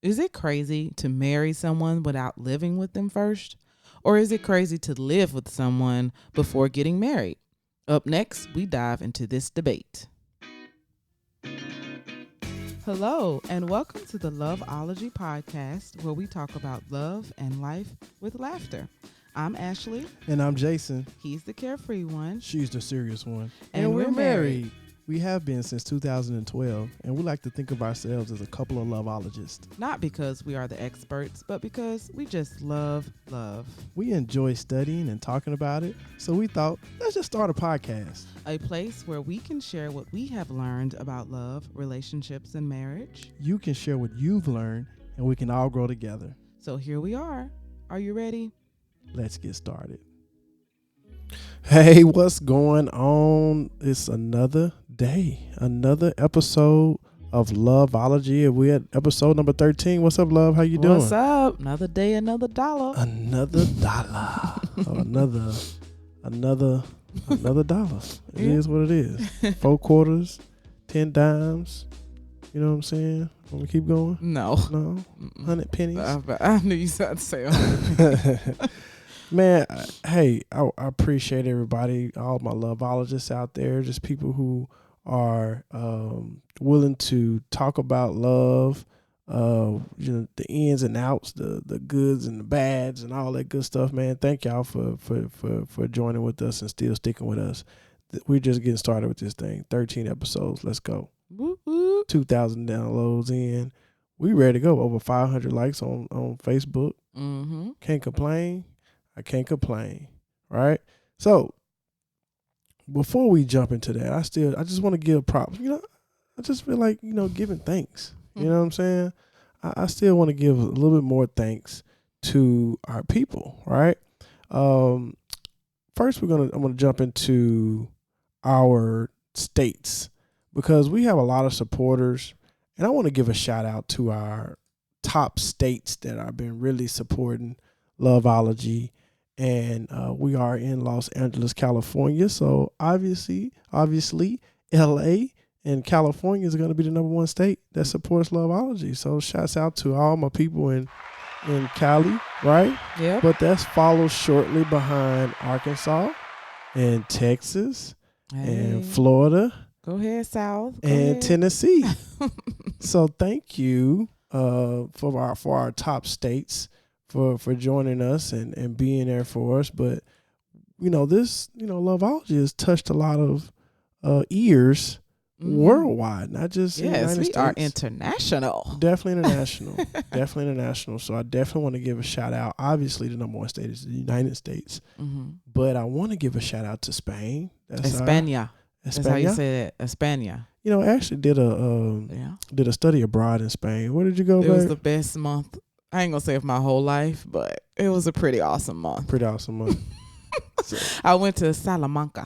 Is it crazy to marry someone without living with them first? Or is it crazy to live with someone before getting married? Up next, we dive into this debate. Hello, and welcome to the Loveology podcast, where we talk about love and life with laughter. I'm Ashley. And I'm Jason. He's the carefree one. She's the serious one. And we're married. We have been since 2012, and we like to think of ourselves as a couple of loveologists. Not because we are the experts, but because we just love love. We enjoy studying and talking about it, so we thought, let's just start a podcast. A place where we can share what we have learned about love, relationships, and marriage. You can share what you've learned, and we can all grow together. So here we are. Are you ready? Let's get started. Hey, what's going on? It's another day, another episode of Loveology. We're at episode number 13. What's up, love? How you doing? What's up? Another day, another dollar. Another dollar. another dollar. It is what it is. 4 quarters, 10 dimes. You know what I'm saying? Want me to keep going? No. 100 pennies. I knew you said to say 100. Man, hey, I appreciate everybody, all my loveologists out there, just people who are willing to talk about love, the ins and outs, the goods and the bads and all that good stuff, man. Thank y'all for joining with us and still sticking with us. We're just getting started with this thing. 13 episodes. Let's go. Woo, woo. 2,000 downloads in. We ready to go. Over 500 likes on Facebook. Mm-hmm. Can't complain. I can't complain, right? So before we jump into that, I just want to give props. I just feel like, giving thanks. You know what I'm saying? I still want to give a little bit more thanks to our people, right? First, I'm gonna jump into our states because we have a lot of supporters, and I want to give a shout out to our top states that have been really supporting Loveology. And we are in Los Angeles, California. So obviously, LA and California is going to be the number 1 state that supports Loveology. So shouts out to all my people in Cali, right? Yeah. But that's followed shortly behind Arkansas and Texas and Florida. Go ahead, South. Go and ahead. Tennessee. So thank you for our top states. For joining us and being there for us. But, Loveology has touched a lot of ears worldwide, not just in the United States. Yes, we are international. Definitely international. Definitely international. So I definitely want to give a shout out. Obviously, the number 1 state is the United States. Mm-hmm. But I want to give a shout out to Spain. España. That's how you say it. España. I actually did a study abroad in Spain. Where did you go, It babe? was the best month. I ain't gonna say of my whole life, but it was a pretty awesome month. I went to Salamanca,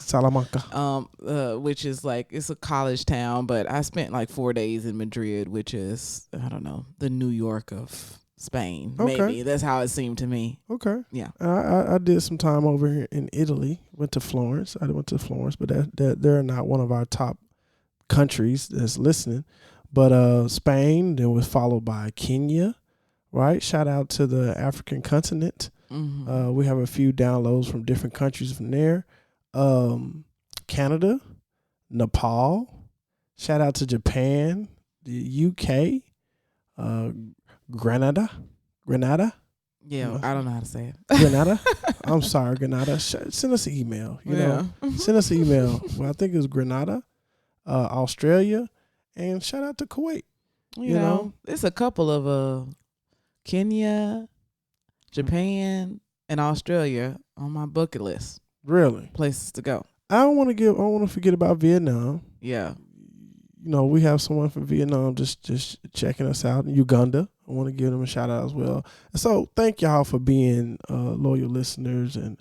which is it's a college town, but I spent 4 days in Madrid, which is, I don't know, the New York of Spain. Okay. Maybe that's how it seemed to me. Okay. Yeah. I did some time over here in Italy. Went to Florence. But they're not one of our top countries that's listening. But Spain, then was followed by Kenya. Right. Shout out to the African continent. Mm-hmm. We have a few downloads from different countries from there. Canada, Nepal. Shout out to Japan, the UK, Grenada. Yeah, I don't know how to say it. Grenada. I'm sorry, Grenada. Send us an email. Send us an email. Well, I think it was Grenada, Australia, and shout out to Kuwait. You know, it's a couple of Kenya, Japan, and Australia on my bucket list. Really? Places to go. I don't want to forget about Vietnam. Yeah. We have someone from Vietnam just checking us out. In Uganda. I want to give them a shout out as well. So thank y'all for being loyal listeners and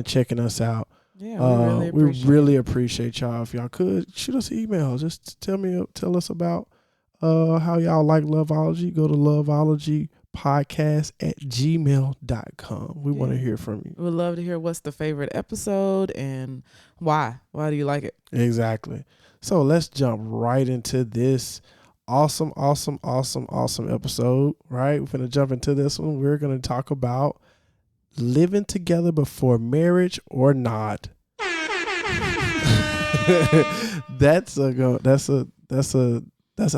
checking us out. Yeah, we really appreciate y'all. If y'all could shoot us an email, just tell us about how y'all like Loveology. Go to loveologypodcast@gmail.com. We want to hear from you. We'd love to hear what's the favorite episode and why. Why do you like it? Exactly. So let's jump right into this awesome episode, right? We're going to jump into this one. We're going to talk about living together before marriage or not. That's a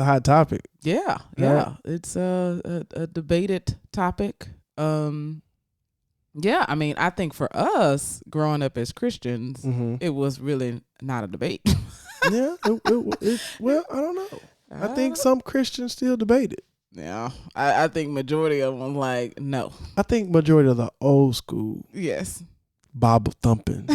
hot topic. Yeah. Right. It's a debated topic. Yeah, I mean, I think for us growing up as Christians, it was really not a debate. Yeah, well, I don't know. I think some Christians still debate it. Yeah, I think majority of them like no. I think majority of the old school, Yes, Bible thumping,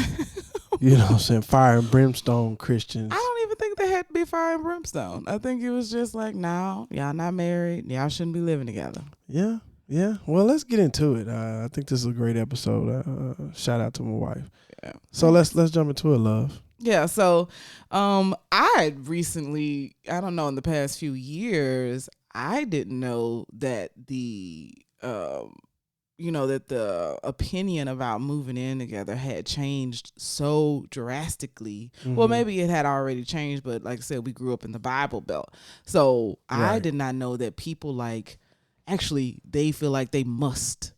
you know what I'm saying, fire and brimstone Christians. I don't even think they had to be fire and brimstone. I think it was just like, no, y'all not married, y'all shouldn't be living together. Yeah. Well, let's get into it. I think this is a great episode. Shout out to my wife. Yeah. So let's jump into it, love. Yeah. So, I recently, I don't know, in the past few years, I didn't know that the opinion about moving in together had changed so drastically. Well, maybe it had already changed, but like I said, we grew up in the Bible Belt. So I did not know that people actually they feel like they must.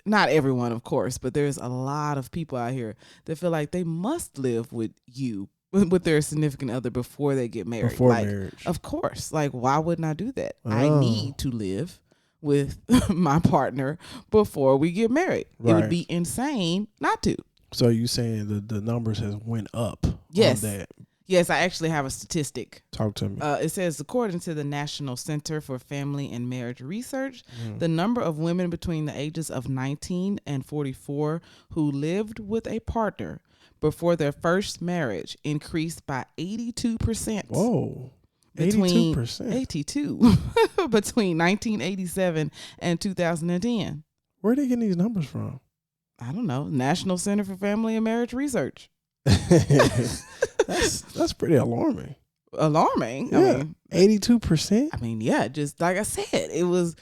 Not everyone, of course, but there's a lot of people out here that feel like they must live with their significant other before they get married. Before marriage. Of course. Like, why wouldn't I do that? Oh. I need to live with my partner before we get married. Right. It would be insane not to. So you saying the numbers has went up? Yes. On that. Yes, I actually have a statistic. Talk to me. It says, according to the National Center for Family and Marriage Research, the number of women between the ages of 19 and 44 who lived with a partner before their first marriage increased by 82%. Whoa. 82%. 82 between 1987 and 2010. Where are they getting these numbers from? I don't know. National Center for Family and Marriage Research. That's pretty alarming. Alarming. Yeah. 82%. I mean, yeah, just like I said, it was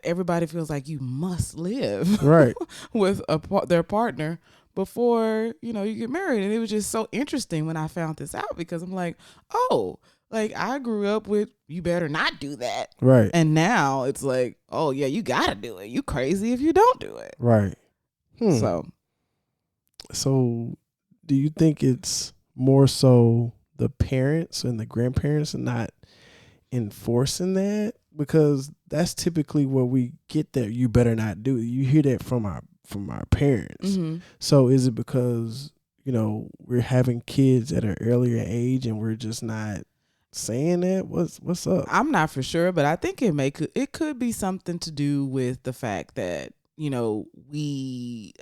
everybody feels like you must live right with their partner before, you get married. And it was just so interesting when I found this out because I'm like, oh, like I grew up with you better not do that. Right. And now it's like, oh yeah, you gotta do it. You crazy if you don't do it. Right. So do you think it's more so the parents and the grandparents and not enforcing that? Because that's typically where we get that you better not do it. You hear that from our parents. Mm-hmm. So is it because, we're having kids at an earlier age and we're just not saying that? What's up? I'm not for sure, but I think it could be something to do with the fact that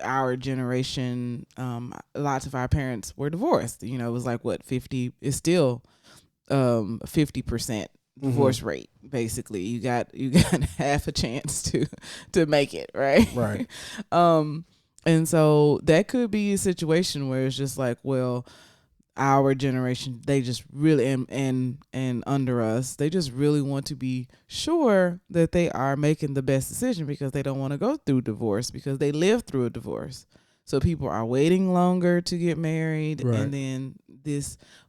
our generation, lots of our parents were divorced. It was like 50. It's still 50% divorce rate. Basically, you got half a chance to make it, right. Right. And so that could be a situation where it's just like, well, our generation, they just really and under us, they just really want to be sure that they are making the best decision because they don't want to go through divorce because they lived through a divorce. So people are waiting longer to get married. Right. And then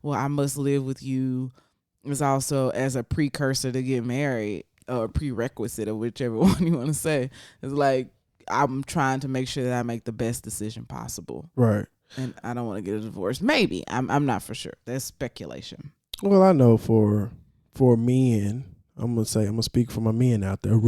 I must live with you is also as a precursor to get married or prerequisite or whichever one you want to say. It's like, I'm trying to make sure that I make the best decision possible. Right. And I don't want to get a divorce. Maybe. I'm not for sure. That's speculation. Well, I know for men, I'm gonna speak for my men out there.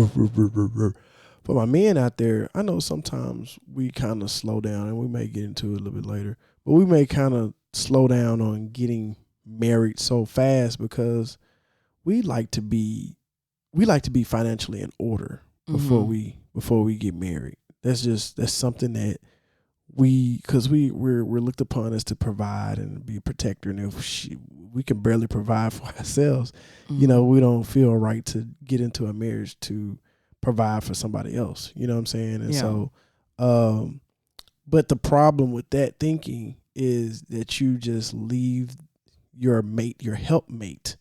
For my men out there, I know sometimes we kind of slow down, and we may get into it a little bit later, but we may kind of slow down on getting married so fast because we like to be financially in order before we get married. That's something that we're looked upon as to provide and be a protector, and if we can barely provide for ourselves, we don't feel right to get into a marriage to provide for somebody else. You know what I'm saying? And so, but the problem with that thinking is that you just leave your mate, your helpmate.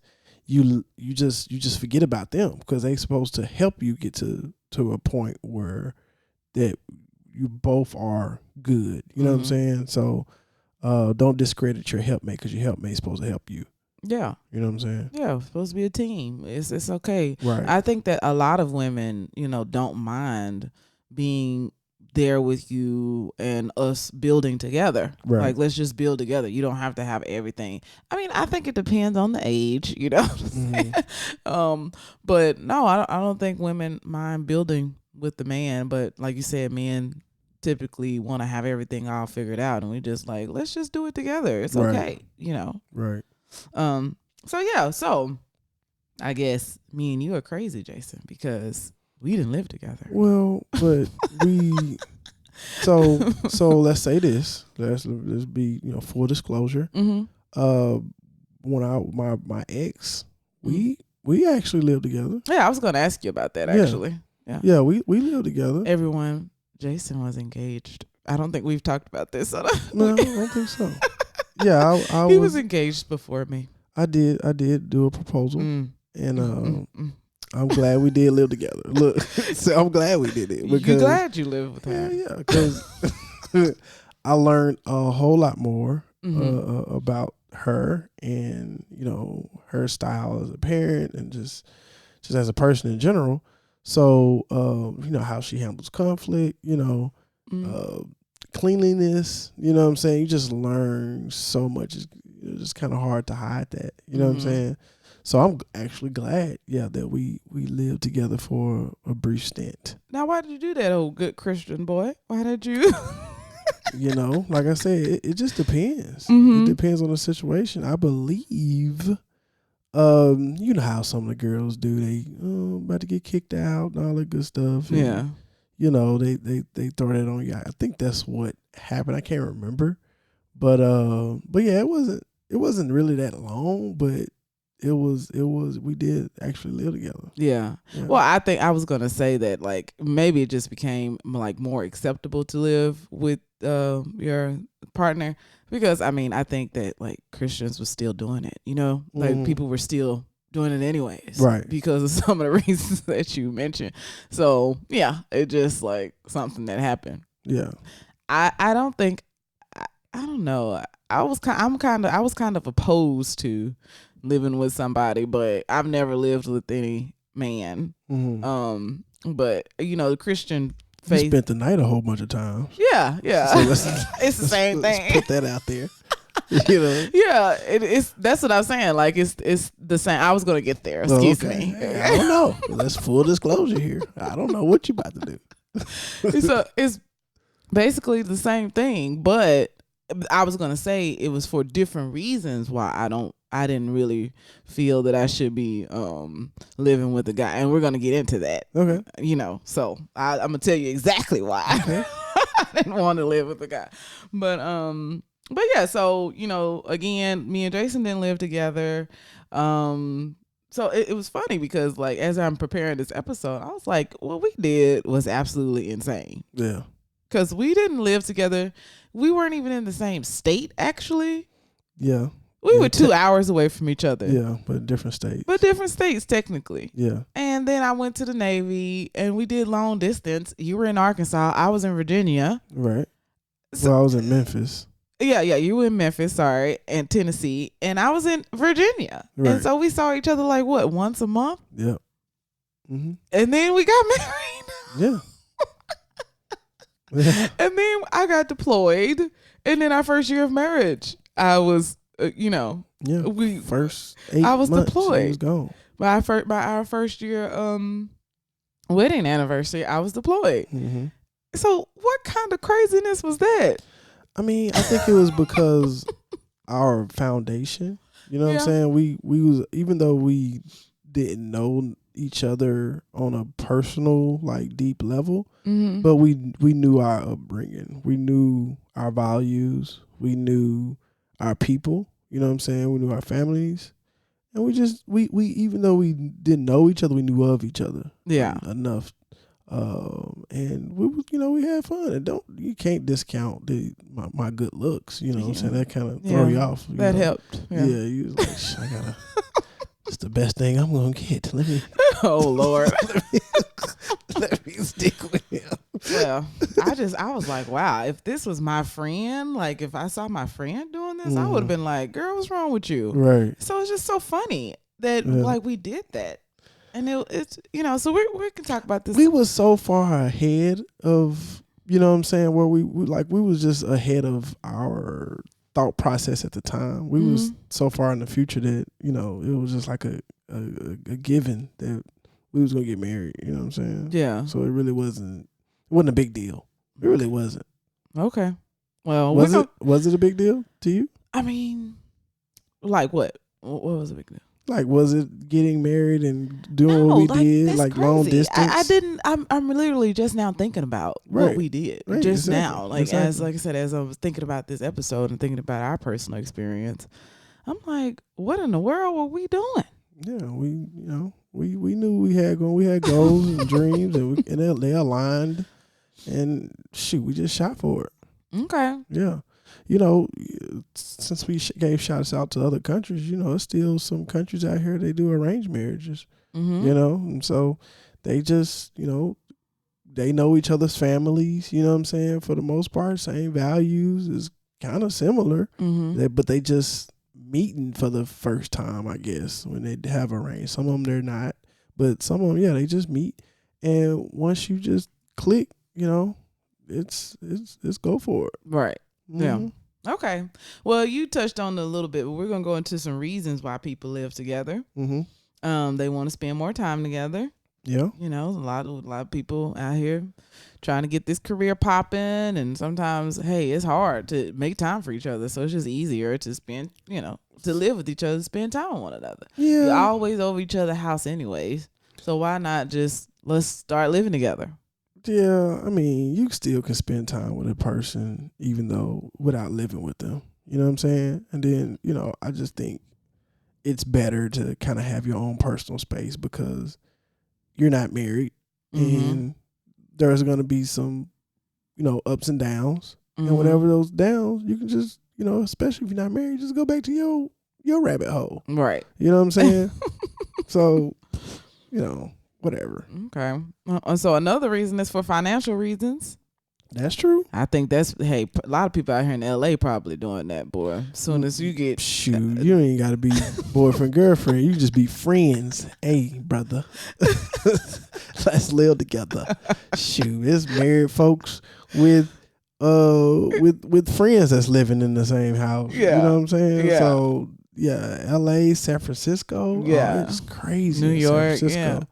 You just forget about them because they're supposed to help you get to a point where that you both are good. You know what I'm saying? So don't discredit your helpmate because your helpmate's supposed to help you. Yeah. You know what I'm saying? Yeah, it's supposed to be a team. It's okay. Right. I think that a lot of women, don't mind being there with you and us building together. Right. Like, let's just build together. You don't have to have everything. I mean, I think it depends on the age, you know what I'm saying? But no, I don't think women mind building with the man. But like you said, men typically want to have everything all figured out, and we just like, let's just do it together. It's okay, Right. So I guess me and you are crazy, Jason, because we didn't live together. Well, but we so let's say this. Let's be, full disclosure. Mm-hmm. When my ex, we actually lived together. Yeah, I was gonna ask you about that actually. Yeah, we lived together. Everyone, Jason was engaged. I don't think we've talked about this. No, I don't think so. Yeah, he was engaged before me. I did do a proposal, and I'm glad we did live together. Look, so I'm glad we did it. You're glad you lived with her. Yeah, because I learned a whole lot more about her and her style as a parent and just as a person in general. So how she handles conflict, cleanliness, you know what I'm saying? You just learn so much. It's just kind of hard to hide that, you know what I'm saying? So I'm actually glad, that we lived together for a brief stint. Now, why did you do that, old good Christian boy? Why did you? Like I said, it just depends. It depends on the situation. I believe, you know how some of the girls do. They about to get kicked out and all that good stuff. And, yeah. They throw that on you. I think that's what happened. I can't remember, but yeah, it wasn't really that long, but it was we did actually live together. Yeah. Well, I think I was gonna say that like maybe it just became like more acceptable to live with your partner, because I mean I think that like Christians were still doing it, like people were still doing it anyways, right? Because of some of the reasons that you mentioned. So yeah, it just like something that happened. Yeah. I don't think I don't know. I was kind of opposed to living with somebody, but I've never lived with any man. But the Christian faith. You spent the night a whole bunch of times. Yeah. So it's the same thing. Put that out there. Yeah, that's what I'm saying. Like it's the same. I was gonna get there. Excuse me. I don't know. That's full disclosure here. I don't know what you about to do. So it's basically the same thing, but I was gonna say it was for different reasons why I didn't really feel that I should be living with a guy, and we're gonna get into that. Okay. So I'm gonna tell you exactly why I didn't want to live with a guy, but yeah. So again, me and Jason didn't live together. So it was funny because like as I'm preparing this episode, I was like, what we did was absolutely insane. Yeah. Because we didn't live together. We weren't even in the same state, actually. Yeah. We were 2 hours away from each other. Yeah, but different states. But different states, technically. Yeah. And then I went to the Navy, and we did long distance. You were in Arkansas. I was in Virginia. Right. So I was in Memphis. Yeah, you were in Memphis, and Tennessee. And I was in Virginia. Right. And so we saw each other like, what, once a month? Yep. Mm-hmm. And then we got married. Yeah. And then I got deployed, and then our first year of marriage, I was, first 8 I was months, deployed. He was gone. By our first year wedding anniversary, I was deployed. Mm-hmm. So what kind of craziness was that? I mean, I think it was because our foundation. You know what I'm saying? We was, even though we didn't know each other on a personal, like, deep level, but we knew our upbringing, we knew our values, we knew our people, you know what I'm saying, we knew our families, and we even though we didn't know each other, we knew of each other enough, and we had fun. And you can't discount my good looks, you know what I'm saying, that kind of throw you off. That helped. You was like, I gotta. It's the best thing I'm gonna get. Let me. Oh Lord. let me stick with him. Well, Yeah. I was like, wow, if this was my friend, like if I saw my friend doing this, I would have been like, girl, what's wrong with you? Right. So it's just so funny that like we did that. And it's, so we can talk about this. We was so far ahead of, you know what I'm saying, where we was just ahead of our thought process at the time. We was so far in the future that, it was just like a given that we was going to get married, you know what I'm saying? Yeah. So it really wasn't a big deal. It really wasn't. Okay. Well, was it a big deal to you? I mean, like what? What was a big deal? Like, was it getting married and doing what we did, like crazy. Long distance? I'm literally just now thinking about what we did just now. Like as I said, as I was thinking about this episode and thinking about our personal experience, I'm like, what in the world were we doing? Yeah, we knew we had goals and dreams, and they aligned, and shoot, we just shot for it. Okay. Yeah. Since we gave shots out to other countries, it's still some countries out here, they do arranged marriages, and so they just, they know each other's families, you know what I'm saying? For the most part, same values, is kind of similar, but they just meeting for the first time, I guess, when they have arranged. Some of them, they're not, but some of them, yeah, they just meet. And once you just click, it's go for it. Right. Yeah. Okay. Well, you touched on it a little bit, but we're going to go into some reasons why people live together. They want to spend more time together. Yeah. A lot of people out here trying to get this career popping, and sometimes, hey, it's hard to make time for each other. So it's just easier to spend, to live with each other, spend time with one another. Yeah. You're always over each other's house anyways. So why not just let's start living together? Yeah, I mean, you still can spend time with a person even though without living with them. You know what I'm saying? And then, I just think it's better to kind of have your own personal space because you're not married and there's going to be some, ups and downs. And whatever those downs, you can just, especially if you're not married, just go back to your rabbit hole. Right. You know what I'm saying? So, whatever. Okay. So another reason is for financial reasons. That's true. I think a lot of people out here in LA probably doing that, boy. As soon as you get... Shoot, you ain't got to be boyfriend, girlfriend. You just be friends. Hey, brother. Let's live together. Shoot, it's married folks with friends that's living in the same house. Yeah. You know what I'm saying? Yeah. So, yeah, LA, San Francisco. Yeah. It's crazy. New York, San Francisco.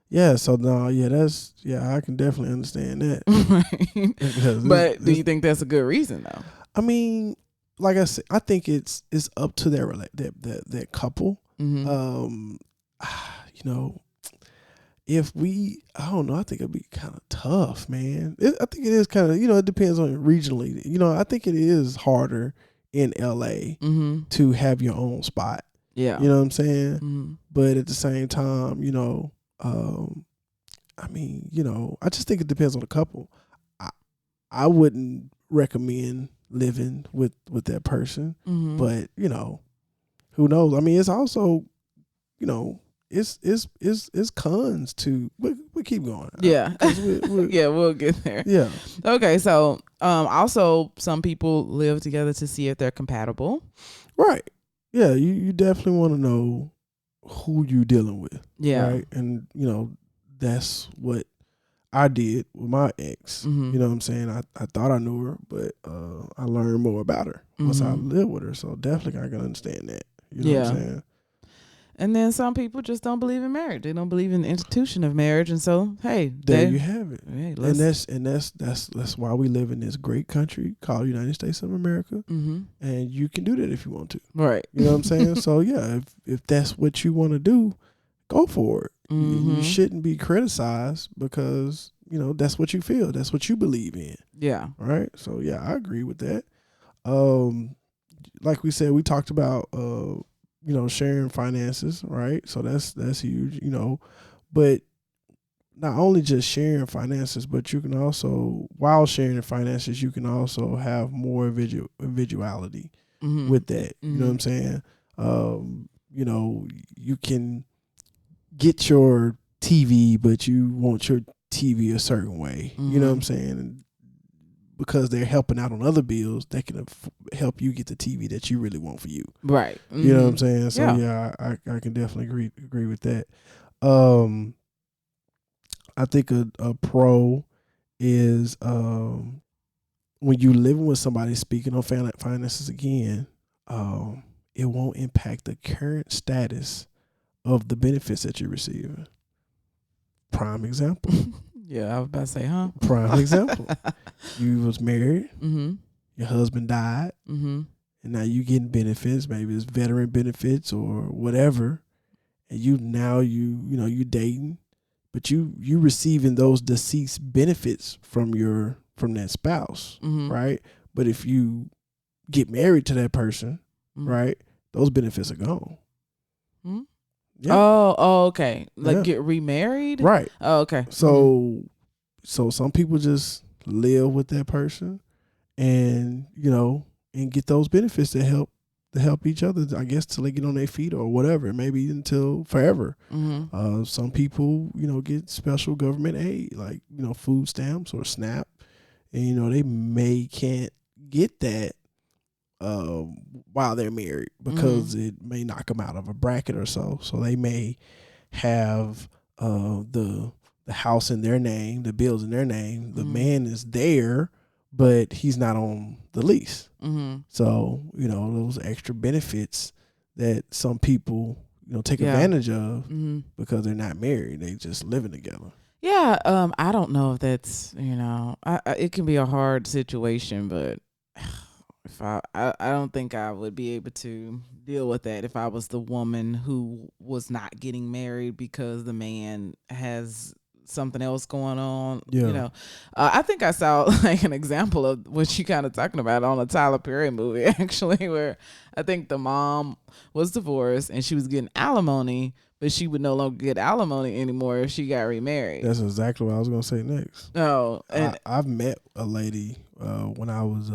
Yeah, so no, I can definitely understand that. Right. But do you think that's a good reason though? I mean, like I said, I think it's up to that couple. If I don't know, I think it'd be kind of tough, man. I think it is kind of, it depends on regionally. I think it is harder in LA to have your own spot. Yeah. You know what I'm saying? But at the same time, I mean, I just think it depends on the couple. I wouldn't recommend living with that person, but who knows? I mean, it's also, it's cons to. We keep going. Yeah, we're, yeah, we'll get there. Yeah. Okay, so also some people live together to see if they're compatible. Right. Yeah, you definitely want to know who you dealing with. Yeah. Right. And that's what I did with my ex. You know what I'm saying? I thought I knew her, but I learned more about her once I lived with her. So definitely I can understand that. You know what I'm saying? And then some people just don't believe in marriage. They don't believe in the institution of marriage, and so hey, there you have it. Hey, and that's why we live in this great country called United States of America, and you can do that if you want to. Right. You know what I'm saying? So yeah, if that's what you want to do, go for it. You shouldn't be criticized because that's what you feel, that's what you believe in. Yeah. Right. So yeah, I agree with that. Like we said, we talked about sharing finances, right? So that's huge, but not only just sharing finances, but you can also, while sharing the finances, you can also have more individuality with that. You know what I'm saying? You can get your TV, but you want your TV a certain way. You know what I'm saying? And because they're helping out on other bills, they can help you get the TV that you really want for you. Right. You know what I'm saying? So I can definitely agree with that. I think a pro is when you living with somebody, speaking on finances again, it won't impact the current status of the benefits that you're receiving. Prime example. Yeah, I was about to say, huh? Prime example. You was married. Mm-hmm. Your husband died. Mm-hmm. And now you getting benefits. Maybe it's veteran benefits or whatever. And you dating, but you receiving those deceased benefits from that spouse, right? But if you get married to that person, right, those benefits are gone. Mm-hmm. Yeah. Oh, okay. Like get remarried? Right. Oh, okay. So some people just live with that person and, and get those benefits that help each other, I guess, till they get on their feet or whatever, maybe until forever. Mm-hmm. Some people, get special government aid, like, food stamps or SNAP. And, they can't get that while they're married because it may knock them out of a bracket or so. So they may have the house in their name, the bills in their name. The man is there, but he's not on the lease. So, those extra benefits that some people, take advantage of because they're not married. They just living together. Yeah. I don't know if that's, it can be a hard situation, but if I don't think I would be able to deal with that if I was the woman who was not getting married because the man has something else going on. Yeah. I think I saw like an example of what you kind of talking about on a Tyler Perry movie, actually, where I think the mom was divorced and she was getting alimony, but she would no longer get alimony anymore if she got remarried. That's exactly what I was going to say next. Oh, and I've met a lady when I was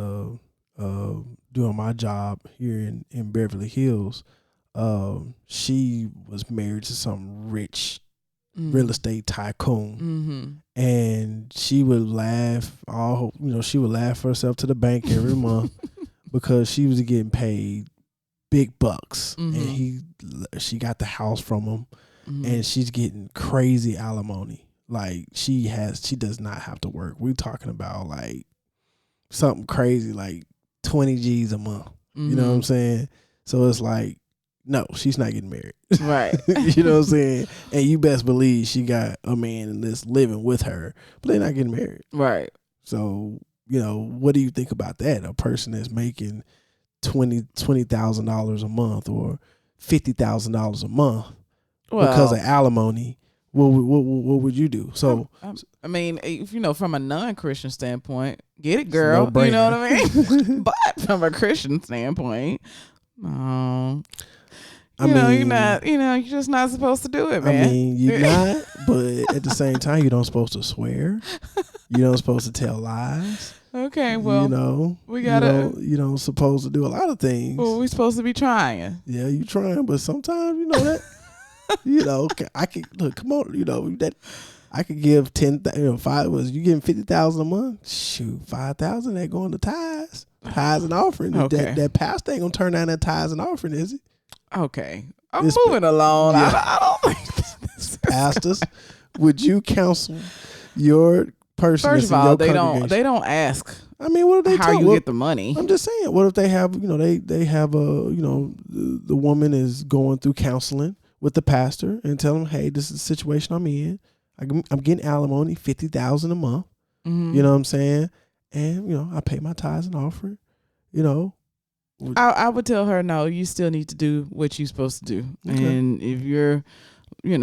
doing my job here in Beverly Hills. She was married to some rich real estate tycoon, and she would laugh she would laugh herself to the bank every month because she was getting paid big bucks, and she got the house from him, and she's getting crazy alimony. Like she does not have to work. We're talking about like something crazy like 20 G's a month. You know what I'm saying? So it's like, no, she's not getting married. Right. You know what I'm saying? And you best believe she got a man that's living with her, but they're not getting married. Right. So, what do you think about that? A person that's making $20,000 a month or $50,000 a month because of alimony. What would you do? So, I mean, if from a non-Christian standpoint, get it, girl. You know what I mean? But from a Christian standpoint, you're just not supposed to do it, man. I mean, you're not, but at the same time, you don't supposed to swear. You don't supposed to tell lies. Okay, well, we gotta. You don't supposed to do a lot of things. Well, we supposed to be trying. Yeah, you trying, but sometimes that. I could look. Come on, that I could give 10. 5 was you getting 50,000 a month? Shoot, 5,000 that going to tithes and offering. Okay. That pastor ain't gonna turn down that tithes and offering, is he? Okay, I'm moving along. Yeah. I don't think pastors. Would you counsel your person? First of all, they don't ask. I mean, what if they how you get the money? I'm just saying. What if they have they have the woman is going through counseling with the pastor and tell them, hey, this is the situation I'm in. I'm getting alimony, 50,000 a month. You know what I'm saying? And I pay my tithes and offering. I would tell her, no, you still need to do what you're supposed to do. Okay. And if you're, you're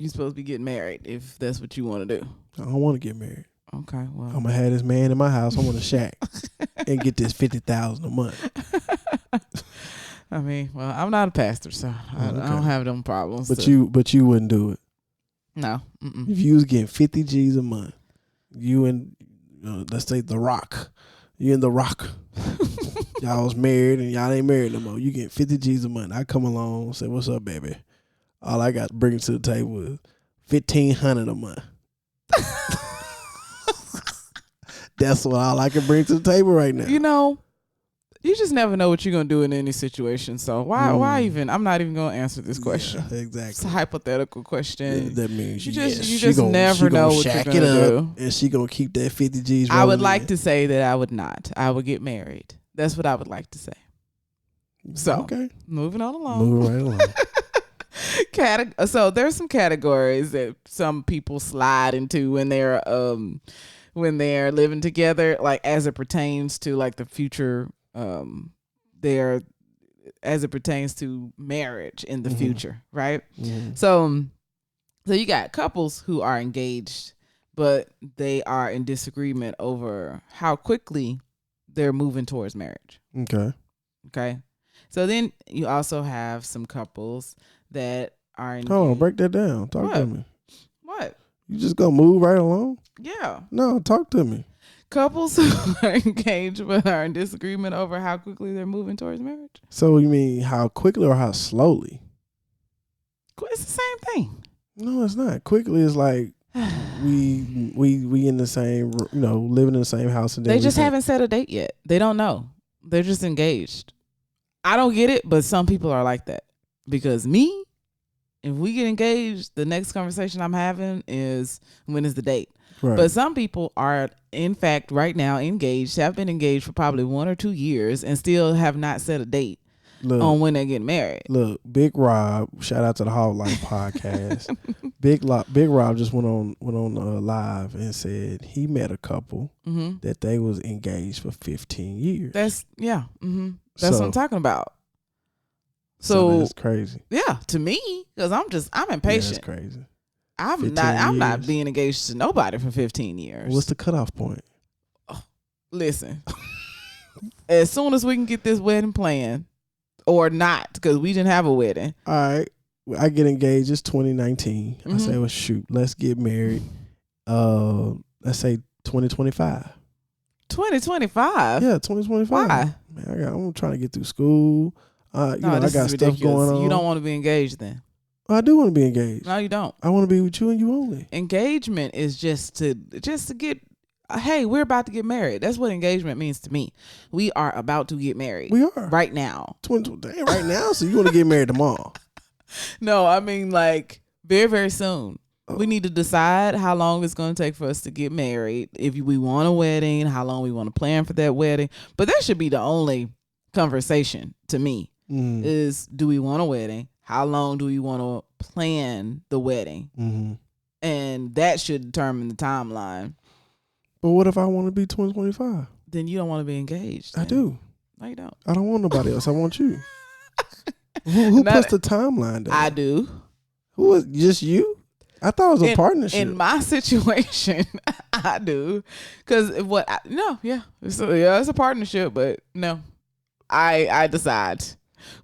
supposed to be getting married if that's what you want to do. I don't want to get married. Okay, well, I'm gonna have this man in my house. I want to shack and get this 50,000 a month. I mean, well, I'm not a pastor, so I don't have them problems. But you wouldn't do it. No. If you was getting 50 G's a month, you and let's say The Rock, you and The Rock, y'all was married and y'all ain't married no more. You get 50 G's a month. I come along and say, "What's up, baby?" All I got to bring to the table is $1,500 a month. That's what all I can bring to the table right now. You know, you just never know what you're gonna do in any situation. So why even? I'm not even gonna answer this question. Yeah, exactly. It's a hypothetical question. Yeah, that means you just never know what you're gonna do. And she gonna keep that 50 G's. I would like to say that I would not. I would get married. That's what I would like to say. So okay, moving on along. Moving right along. So there's some categories that some people slide into when they're living together, like as it pertains to like the future. As it pertains to marriage in the future, right? Mm-hmm. So you got couples who are engaged, but they are in disagreement over how quickly they're moving towards marriage. Okay. So then you also have some couples that are engaged. Hold on, break that down. Talk to me. What? You just gonna move right along? Yeah. No, talk to me. Couples who are engaged but are in disagreement over how quickly they're moving towards marriage. So you mean how quickly or how slowly? It's the same thing. No, it's not. Quickly is like we in the same, living in the same house, and then they just haven't set a date yet. They don't know. They're just engaged. I don't get it, but some people are like that. Because me, if we get engaged, the next conversation I'm having is when is the date. Right. But some people are, in fact, right now engaged, have been engaged for probably 1 or 2 years and still have not set a date on when they get married. Look, Big Rob, shout out to the Hog Life podcast. Big Rob just went on live and said he met a couple that they was engaged for 15 years. That's what I'm talking about. So that's crazy. Yeah, to me, because I'm impatient. Yeah, that's crazy. I'm not being engaged to nobody for 15 years. What's the cutoff point? Oh, listen, as soon as we can get this wedding planned, or not, because we didn't have a wedding. All right, I get engaged. It's 2019. I say, well, shoot, let's get married. Let's say 2025. 2025? Yeah, 2025. Why? Man, I'm trying to get through school. I got stuff ridiculous. Going on. You don't want to be engaged then? I do want to be engaged. No, you don't. I want to be with you and you only. Engagement is just to get, hey, we're about to get married. That's what engagement means to me. We are about to get married. We are. Right now. Right now? So you want to get married tomorrow? No, I mean like very, very soon. We need to decide how long it's going to take for us to get married. If we want a wedding, how long we want to plan for that wedding. But that should be the only conversation to me is, do we want a wedding? How long do we want to plan the wedding? Mm-hmm. And that should determine the timeline. But what if I want to be 2025? Then you don't want to be engaged. I do. No, you don't. I don't want nobody else. I want you. Who puts the timeline down? I do. Who is just you? I thought it was a partnership. In my situation, I do. Because it's a partnership, but no. I decide.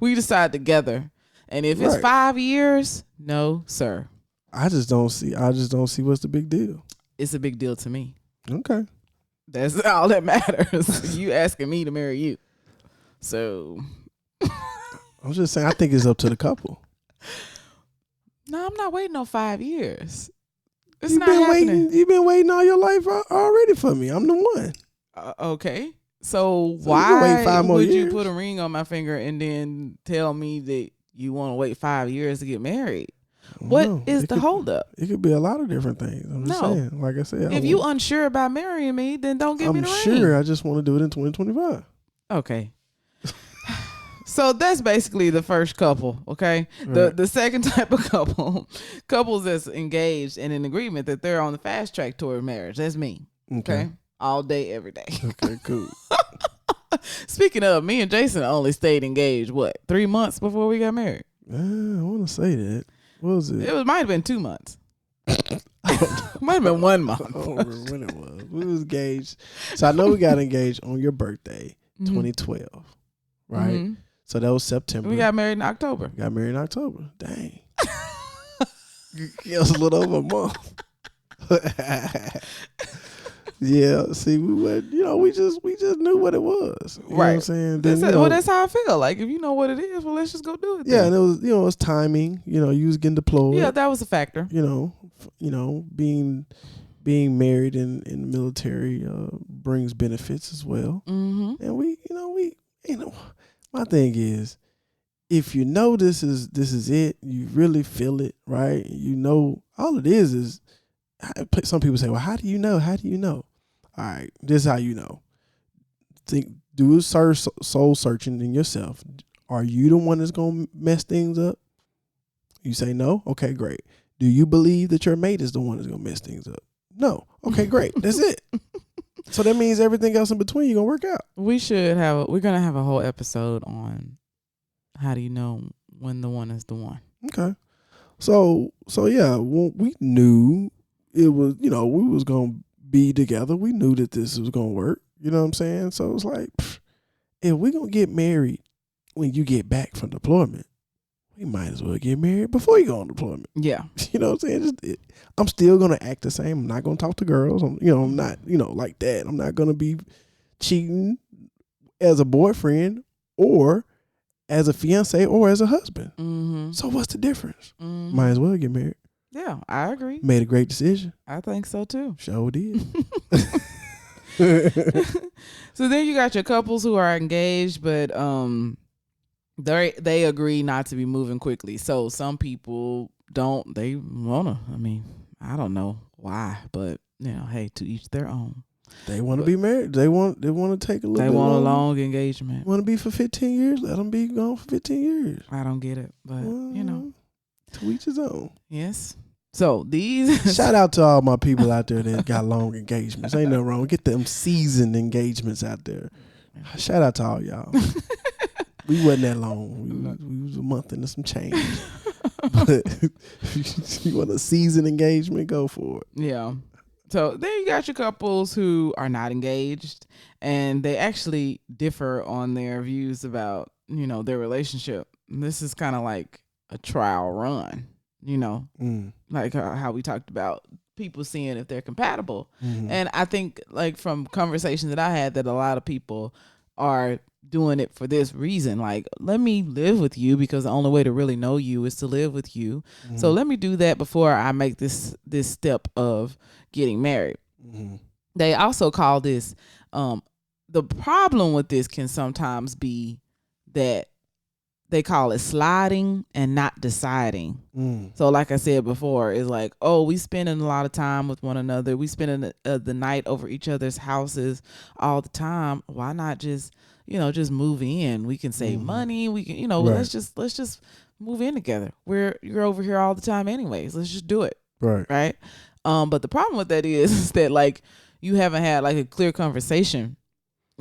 We decide together. And if it's 5 years, no, sir. I just don't see what's the big deal. It's a big deal to me. Okay. That's all that matters. You asking me to marry you. So I'm just saying, I think it's up to the couple. No, I'm not waiting on 5 years. It's not happening. You've been waiting all your life already for me. I'm the one. Okay. So why wait 5 more would years? You put a ring on my finger and then tell me that you want to wait 5 years to get married? What is the holdup? It could be a lot of different things. I'm just saying. Like I said, if you unsure about marrying me, then don't give me the ring. I'm sure. I just want to do it in 2025. Okay. So that's basically the first couple, okay? Right. The second type of couples that's engaged and in agreement that they're on the fast track toward marriage. That's me, okay? All day, every day. Okay, cool. Speaking of, me and Jason only stayed engaged, 3 months before we got married? I want to say that. What was it? It might have been 2 months. Might have been 1 month. I don't remember when it was. We was engaged. So I know we got engaged on your birthday, 2012, right? Mm-hmm. So that was September. We got married in October. Dang. It was a little over a month. Yeah, see, we went, we just knew what it was. You know what I'm saying? Then, that's how I feel. Like, if you know what it is, well, let's just go do it. Yeah, and it was, it was timing. You was getting deployed. Yeah, that was a factor. Being being married in the military brings benefits as well. Mm-hmm. And my thing is, if you know this is it, you really feel it, right? You know, all it is some people say, well, how do you know? How do you know? All right, this is how you know. Do a soul searching in yourself. Are you the one that's going to mess things up? You say no? Okay, great. Do you believe that your mate is the one that's going to mess things up? No. Okay, great. That's it. So that means everything else in between you're going to work out. We're going to have a whole episode on how do you know when the one is the one. Okay. So yeah, well, we knew it was, we was going to be together. We knew that this was going to work. You know what I'm saying? So it's like, if we're going to get married when you get back from deployment, we might as well get married before you go on deployment. Yeah. You know what I'm saying? I'm still going to act the same. I'm not going to talk to girls. I'm not, like that. I'm not going to be cheating as a boyfriend or as a fiance or as a husband. Mm-hmm. So what's the difference? Mm-hmm. Might as well get married. Yeah, I agree. Made a great decision. I think so too. Sure did. So then you got your couples who are engaged, but they agree not to be moving quickly. So some people don't. They wanna. I mean, I don't know why, but hey, to each their own. They want to be married. They want to take a little. They want a long engagement. Want to be for 15 years? Let them be gone for 15 years. I don't get it, but to each his own. Yes. So these shout out to all my people out there that got long engagements. Ain't nothing wrong. Get them seasoned engagements out there. Shout out to all y'all. We wasn't that long. We was a month into some change. But if you want a seasoned engagement, go for it. Yeah. So then you got your couples who are not engaged, and they actually differ on their views about, their relationship. And this is kind of like a trial run, like how we talked about people seeing if they're compatible. Mm-hmm. And I think like from conversations that I had that a lot of people are doing it for this reason. Like, let me live with you because the only way to really know you is to live with you. Mm-hmm. So let me do that before I make this step of getting married. Mm-hmm. They also call this, the problem with this can sometimes be that they call it sliding and not deciding. Mm. So like I said before, it's like, oh, we spending a lot of time with one another. We spending the night over each other's houses all the time. Why not just, just move in? We can save money. We can, right. let's just move in together. You're over here all the time anyways. Let's just do it. Right. Right. But the problem with that is that like you haven't had like a clear conversation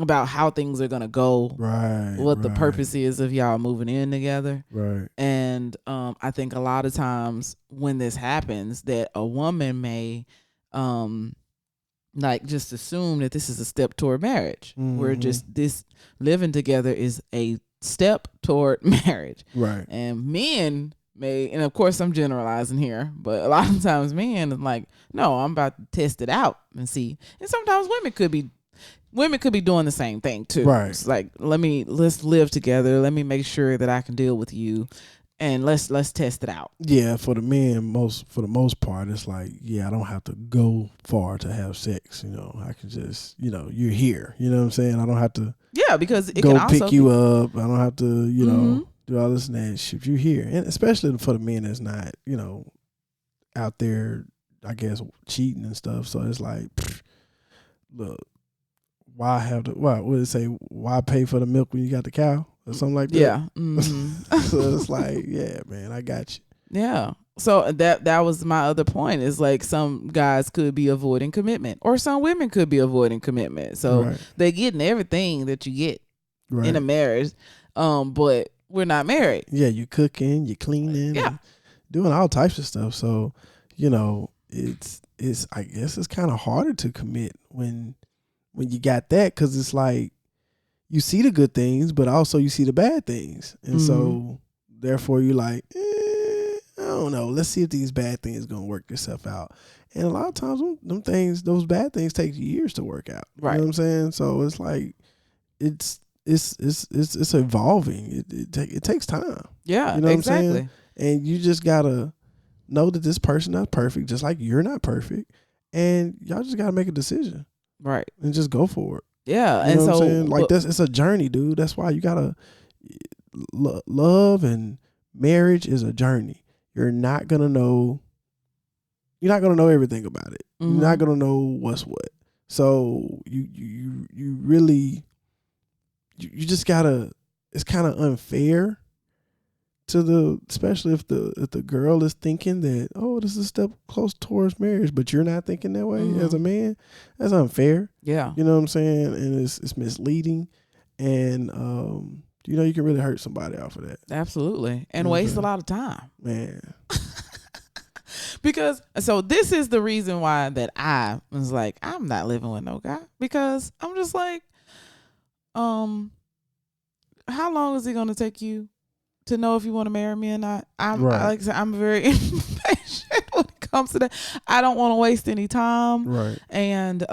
about how things are going to go, right? What the purpose is of y'all moving in together. Right. And I think a lot of times when this happens that a woman may like just assume that this is a step toward marriage. Mm-hmm. Where just this living together is a step toward marriage. Right. And men may, and of course I'm generalizing here, but a lot of times men are like, no, I'm about to test it out and see. And sometimes women could be doing the same thing too. Right. It's like, let's live together. Let me make sure that I can deal with you, and let's test it out. Yeah, for the men, for the most part, it's like, I don't have to go far to have sex. I can just, you're here. You know what I'm saying? I don't have to. Yeah, because it go can also pick you up. I don't have to, mm-hmm. do all this and that shit. If you're here, and especially for the men that's not, out there, I guess, cheating and stuff. So it's like, look. Why would it say, why pay for the milk when you got the cow or something like that? Yeah. Mm-hmm. So it's like, yeah, man, I got you. Yeah. So that was my other point is like some guys could be avoiding commitment or some women could be avoiding commitment. So they're getting everything that you get in a marriage, but we're not married. Yeah, you cooking, you cleaning, doing all types of stuff. So, it's I guess it's kind of harder to commit when you got that, because it's like you see the good things, but also you see the bad things. And mm-hmm. so therefore you're like, I don't know. Let's see if these bad things going to work themselves out. And a lot of times those bad things take years to work out. Right. You know what I'm saying? So it's like, it's evolving. It takes time. Yeah, you know exactly. What I'm saying? And you just got to know that this person not perfect, just like you're not perfect. and y'all just gotta make a decision, Right. and just go for it. Yeah. You And know what I'm so, saying? Like it's a journey, dude. That's why you gotta love and marriage is a journey. You're not gonna know everything about it. You're not gonna know what's what. So you really you just gotta. It's kind of unfair especially if the girl is thinking that, oh, this is a step close towards marriage, but you're not thinking that way as a man. That's unfair. Yeah. You know what I'm saying? And it's misleading, and you can really hurt somebody off of that. Absolutely. And waste a lot of time. Man. Because so this is the reason why that I was like, I'm not living with no guy, because I'm just like, how long is it going to take you to know if you want to marry me or not? Like I said, I'm very impatient when it comes to that. I don't want to waste any time. Right. And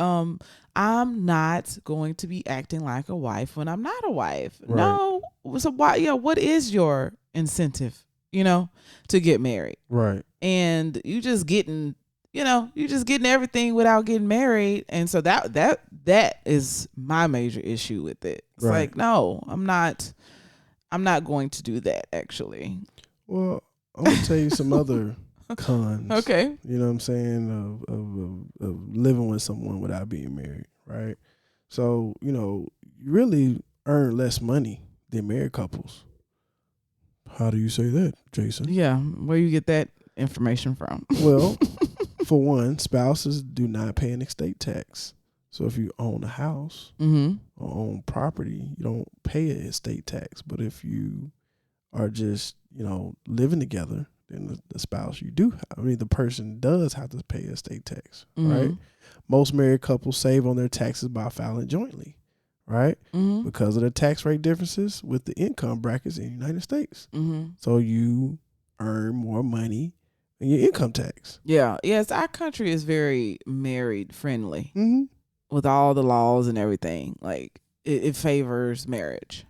I'm not going to be acting like a wife when I'm not a wife. Right. No. So why? Yeah. What is your incentive? To get married. Right. And you just getting everything without getting married. And so that is my major issue with it. It's like, no, I'm not going to do that, actually. Well, I'm gonna tell you some other cons. Okay. You know what I'm saying, of living with someone without being married, right? So, you really earn less money than married couples. How do you say that, Jason? Yeah, where you get that information from? Well, for one, spouses do not pay an estate tax. So if you own a house or own property, you don't pay an estate tax. But if you are just, living together, then the spouse the person does have to pay estate tax, right? Most married couples save on their taxes by filing jointly, right? Because of the tax rate differences with the income brackets in the United States. So you earn more money in your income tax. Yeah. Yes, our country is very married friendly with all the laws and everything. Like it favors marriage.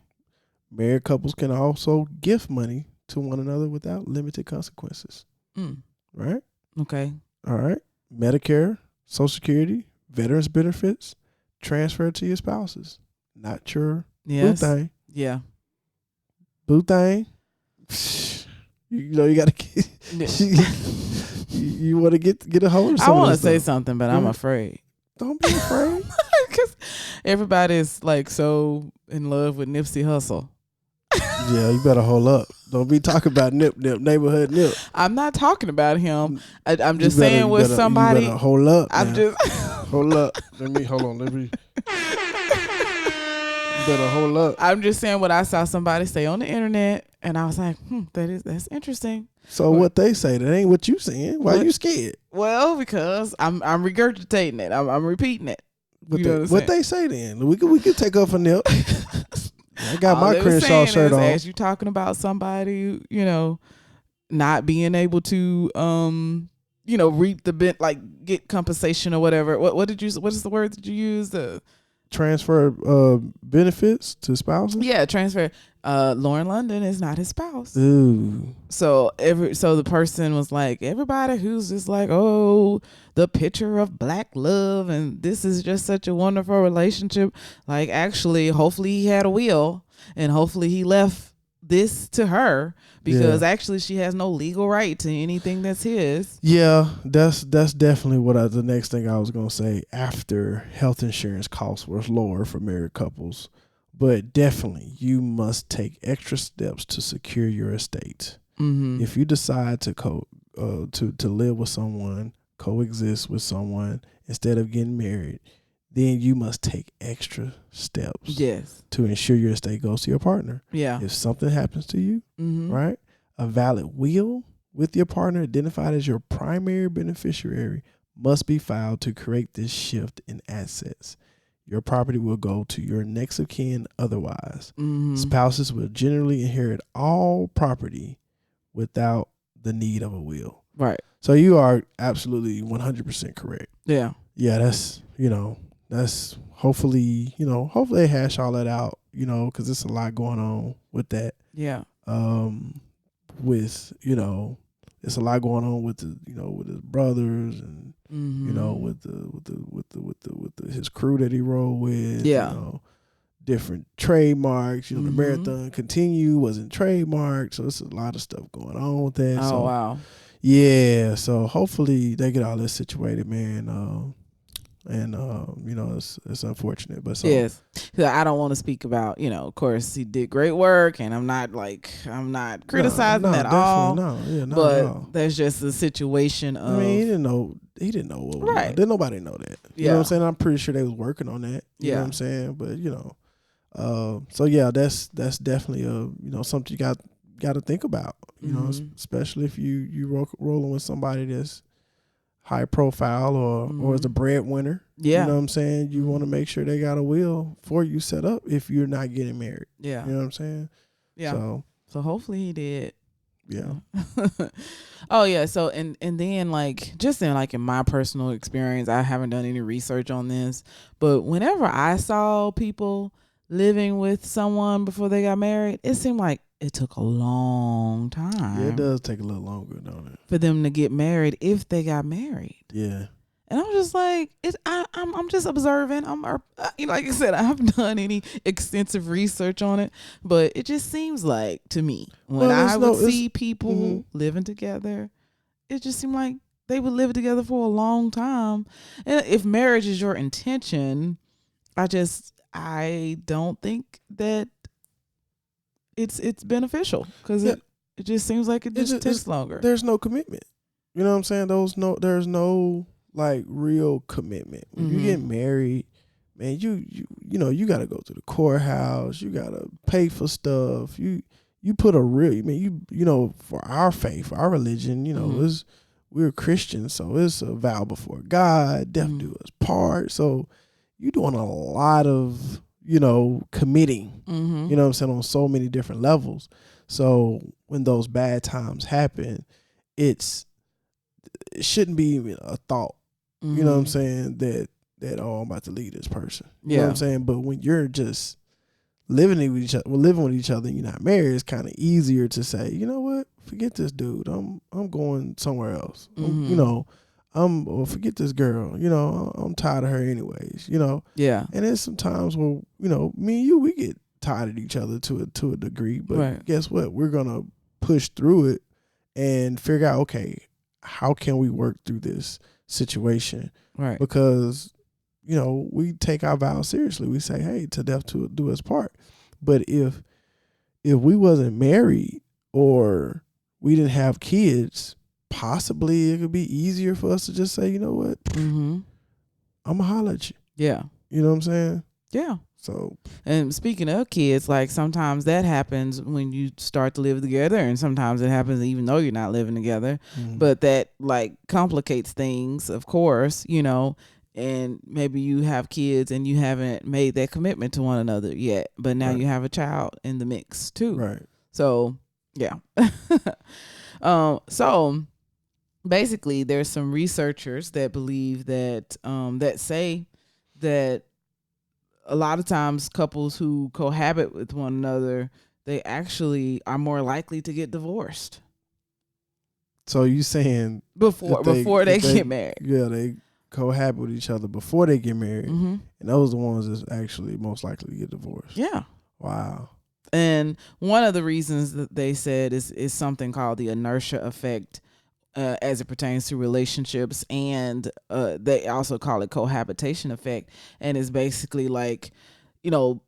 Married couples can also gift money to one another without limited consequences. Right? Okay. All right. Medicare, Social Security, veterans benefits, transfer to your spouses. Not your boo thing. Yeah. Boo thing. You got to get. You want to get a hold of something. I want to say something, but I'm afraid. Don't be afraid. Because everybody's like so in love with Nipsey Hussle. Yeah, you better hold up. Don't be talking about Nip, neighborhood Nip. I'm not talking about him. I'm just saying with somebody. You better hold up. I'm just hold up. Let me. You better hold up. I'm just saying what I saw somebody say on the internet, and I was like, that's interesting. So what they say, that ain't what you saying. Why you scared? Well, because I'm regurgitating it. I'm repeating it. What they say then? We could take off a Nip. I got my Crenshaw shirt on. As you talking about somebody, not being able to, reap the bit, like get compensation or whatever. What is the word that you use? Transfer benefits to spouses? Yeah, transfer. Lauren London is not his spouse. Ooh. So the person was like, everybody who's just like, oh, the picture of black love and this is just such a wonderful relationship. Like, actually, hopefully he had a will and hopefully he left this to her because actually she has no legal right to anything that's his. Yeah, that's definitely the next thing I was going to say after health insurance costs were lower for married couples. But definitely, you must take extra steps to secure your estate. If you decide to live with someone, coexist with someone instead of getting married, then you must take extra steps. Yes. To ensure your estate goes to your partner. Yeah. If something happens to you, right, a valid will with your partner identified as your primary beneficiary must be filed to create this shift in assets. Your property will go to your next of kin otherwise. Spouses will generally inherit all property without the need of a will. Right. So you are absolutely 100% correct. Yeah. Yeah, that's hopefully they hash all that out, because there's a lot going on with that. Yeah. It's a lot going on with with his brothers and You know, with his crew that he rode with. Yeah. You know, different trademarks. You know, the Marathon Continue wasn't trademarked, so it's a lot of stuff going on with that. Oh, so, wow. Yeah, so hopefully they get all this situated, man. And you know, it's unfortunate, but so yes, I don't want to speak about, you know, of course he did great work, and I'm not criticizing at all. No, yeah, not but at all. There's just a situation of, I mean, he didn't know what was right. Going. Didn't nobody know that. You know what I'm saying? I'm pretty sure they was working on that. You know what I'm saying? But you know, so yeah, that's definitely something you got to think about. You know, especially if you rolling with somebody that's high profile or is a breadwinner. Yeah. You know what I'm saying? You want to make sure they got a will for you set up if you're not getting married. Yeah. You know what I'm saying? Yeah. So hopefully he did. Yeah. Oh yeah. So and then like just in my personal experience, I haven't done any research on this, but whenever I saw people living with someone before they got married, it seemed like it took a long time. Yeah, it does take a little longer, don't it? For them to get married if they got married. Yeah. And I'm just like, I'm just observing. Like I said, I haven't done any extensive research on it, but it just seems like to me when I would see people living together, it just seemed like they would live together for a long time. And if marriage is your intention, I don't think that it's beneficial because it just seems like it just takes longer. There's no commitment. You know what I'm saying? There's no like real commitment. When you get married, man, you got to go to the courthouse. You got to pay for stuff. You put a real, you know, for our faith, for our religion, you know, we're Christians, so it's a vow before God, death do us part. So you're doing a lot of, committing, you know what I'm saying, on so many different levels. So when those bad times happen, it shouldn't be even a thought, you know what I'm saying, that I'm about to leave this person. You know what I'm saying? But when you're just living with each other and you're not married, it's kind of easier to say, you know what, forget this dude. I'm going somewhere else. Or forget this girl. I'm tired of her anyways. Yeah. And there's some times where me and you, we get tired of each other to a degree. But guess what? We're gonna push through it and figure out, okay, how can we work through this situation? Right. Because we take our vows seriously. We say, hey, to death to do us part. But if we wasn't married or we didn't have kids, possibly it could be easier for us to just say, you know what, I'm gonna holler at you. Yeah. You know what I'm saying? Yeah. So, and speaking of kids, like sometimes that happens when you start to live together, and sometimes it happens even though you're not living together. But that like complicates things, of course, and maybe you have kids and you haven't made that commitment to one another yet, but now you have a child in the mix too. Right. So, yeah. So basically there's some researchers that believe that, that say that a lot of times couples who cohabit with one another, they actually are more likely to get divorced. So you saying before they get married? Yeah, they cohabit with each other before they get married, and those are the ones that's actually most likely to get divorced. Yeah. Wow. And one of the reasons that they said is something called the inertia effect, as it pertains to relationships, and they also call it cohabitation effect. And it's basically like,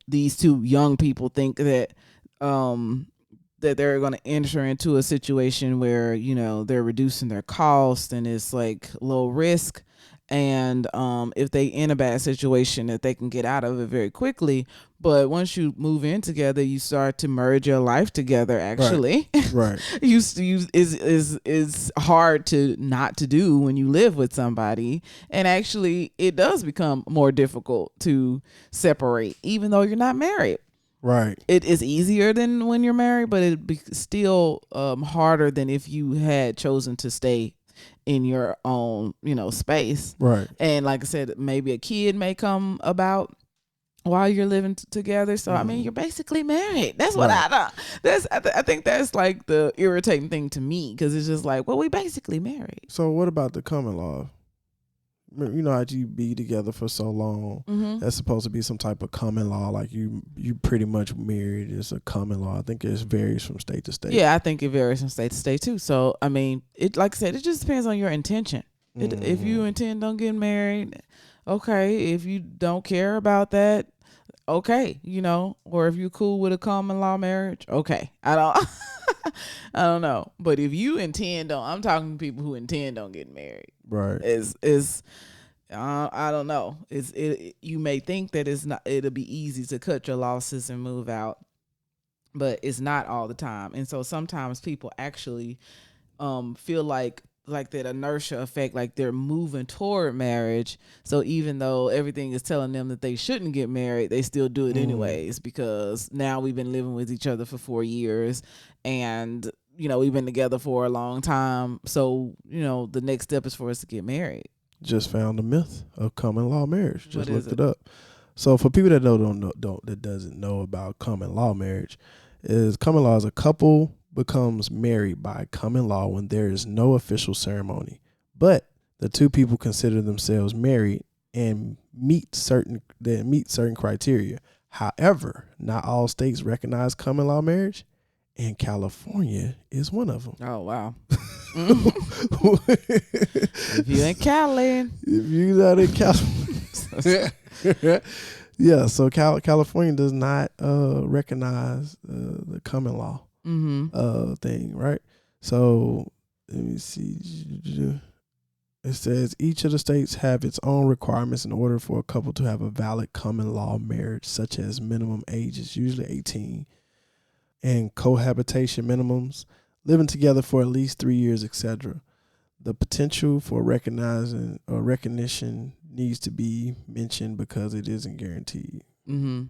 these two young people think that that they're going to enter into a situation where they're reducing their cost and it's like low risk. And if they in a bad situation, that they can get out of it very quickly. But once you move in together, you start to merge your life together. Actually, right. is hard to not to do when you live with somebody. And actually, it does become more difficult to separate, even though you're not married. Right. It is easier than when you're married, but it'd be still harder than if you had chosen to stay in your own, space. Right. And like I said, maybe a kid may come about while you're living together. So, I mean, you're basically married. That's what I think that's like the irritating thing to me, because it's just like, well, we basically married. So what about the common law? you know how you be together for so long. Mm-hmm. That's supposed to be some type of common law. Like you pretty much married. It's a common law. I think it varies from state to state. Yeah, I think it varies from state to state too. So I mean, it like I said, it just depends on your intention. If you intend on getting married, okay. If you don't care about that, okay, you know, or if you're cool with a common law marriage, okay. I don't I don't know. But if you intend on, I'm talking to people who intend on getting married. Right. Is I don't know. You may think that it'll be easy to cut your losses and move out, but it's not all the time. And so sometimes people actually feel like that inertia effect, like they're moving toward marriage. So even though everything is telling them that they shouldn't get married, they still do it anyways, because now we've been living with each other for 4 years and, you know, we've been together for a long time. So, you know, the next step is for us to get married. Just found the myth of common law marriage. Just looked it up. So for people that that doesn't know about common law marriage, common law is a couple becomes married by common law when there is no official ceremony, but the two people consider themselves married and meet certain criteria. However, not all states recognize common law marriage, and California is one of them. Oh, wow. If you in Cali. If you not in California. Yeah, so California does not recognize the common law thing, right? So let me see. It says each of the states have its own requirements in order for a couple to have a valid common law marriage, such as minimum age is usually 18, and cohabitation minimums, living together for at least 3 years, etc. The potential for recognizing or recognition needs to be mentioned because it isn't guaranteed. Mm-hmm.